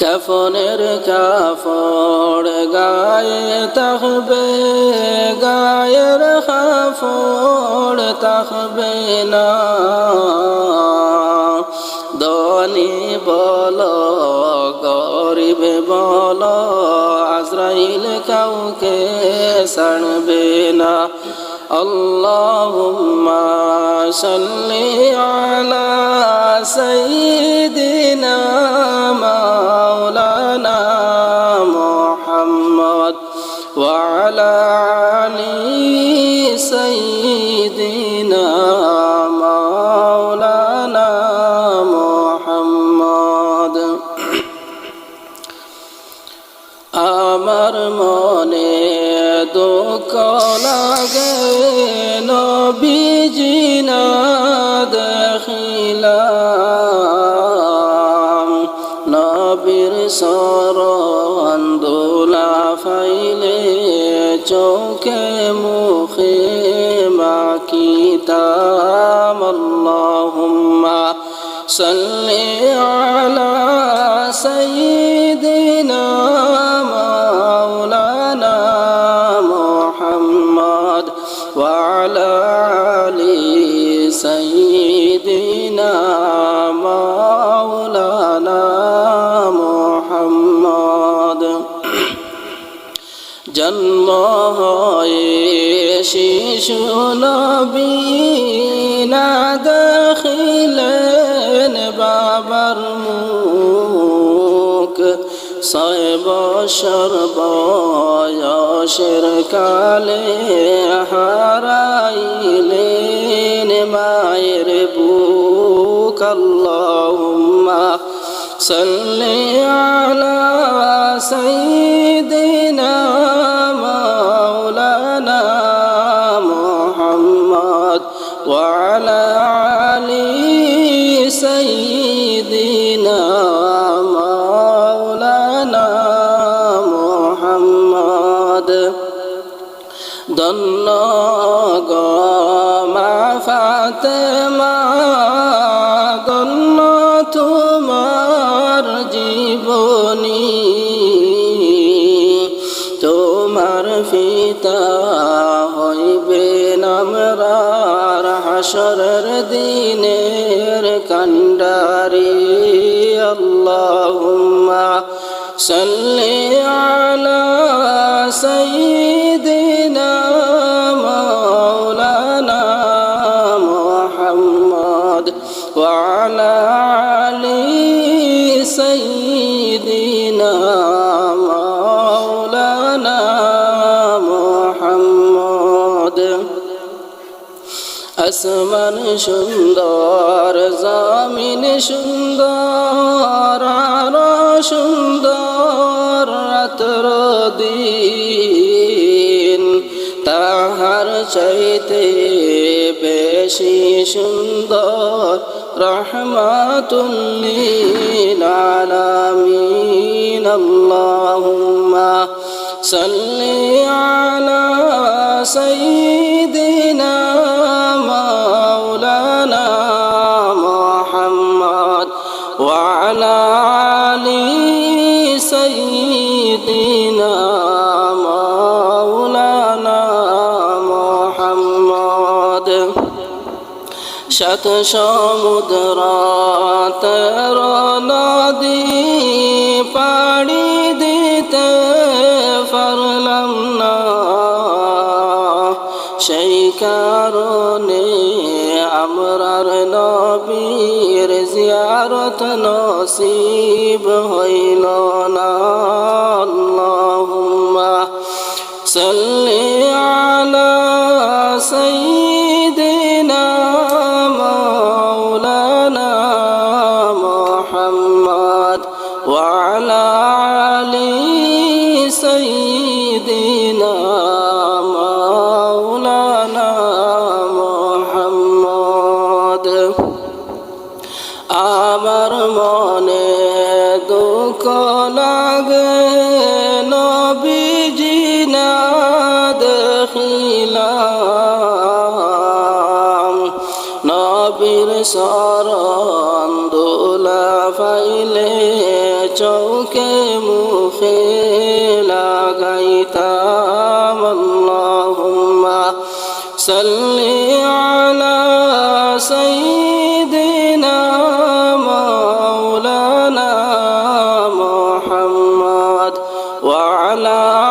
কাফনের কাপড় গায়ে থাকবে, গায়ের কাপড় থাকবে না। ধনী বলো গরিব বলো, আজরাইল কাউকে ছাড়বে না। আল্লাহুম্মা সাল্লি আলা সাইয়্যিদিনা মাওলানা মুহাম্মদ ওয়া আলা আলি সাইয়্যিদিনা মাওলানা মুহাম্মদ। আমার মনে দুঃখ লাগে নবীজি না দেখিলাম, নবীর শরণ দোলা ফাইলে চোখে মুখে মাখিতাম। আল্লাহুম্মা সাল্লি আলা সাইয়্যিদিনা মাওলানা মুহাম্মদ ওয়া আলা আলি সাইয়্যিদিনা মাওলানা মুহাম্মদ। জন্ম হয়ে শিশু নবী না দেখিলেন বাবার মুখ, 6 বছর বয়সের কালে হারাইলেন মায়ের বুক। আল্লাহুম্মা সাল্লি আলা সাইয়্যিদিনা মাওলানা মুহাম্মদ ওয়া আলা আলি সাইয়্যিদিনা মাওলানা মুহাম্মদ। ধন্য গো মা ফাতেমা, ধন্য তোমার জীবনী, তোমার পিতা হইবেন আমরার হাসরের দিনের কান্ডারি। আল্লাহুম্মা সাল্লি আলা সাইয়্যিদিনা মাওলানা মুহাম্মদ ওয়া আলা আলি সাইয়্যিদিনা মাওলানা মুহাম্মদ। আসমান সুন্দর, জমিন সুন্দর, আরো সুন্দর রাত্র দিন, তাহার চাইতে বেশি সুন্দর রহমাতুল লিল আলামিন। আল্লাহুম্মা সাল্লি আলা সাইয়্যিদিনা মাওলানা মুহাম্মদ ওয়া আলা আলি সাইয়্যিদিনা মাওলানা মুহাম্মদ। 7 সমুদ্র 13 নদী পাড়ি দিতে পারলাম না, সেই কারণে আমরার নবীর জিয়ারত নসিব হইল না। আল্লাহুম্মা সাল্লি আলা সাইয়্যিদিনা মাওলানা মুহাম্মদ ওয়া আলা আলি সাইয়্যিদিনা মাওলানা মুহাম্মদ। আমার মনে দুঃখ লাগে নবীজি না দেখিলাম, নবীর শরণ দোলা ফাইলে চৌকে মুখে লাগাইতাম আল্লাহুম্মা সাল্লি আলা সাইয়্যিদিনা মাওলানা মুহাম্মদ ওয়া আলা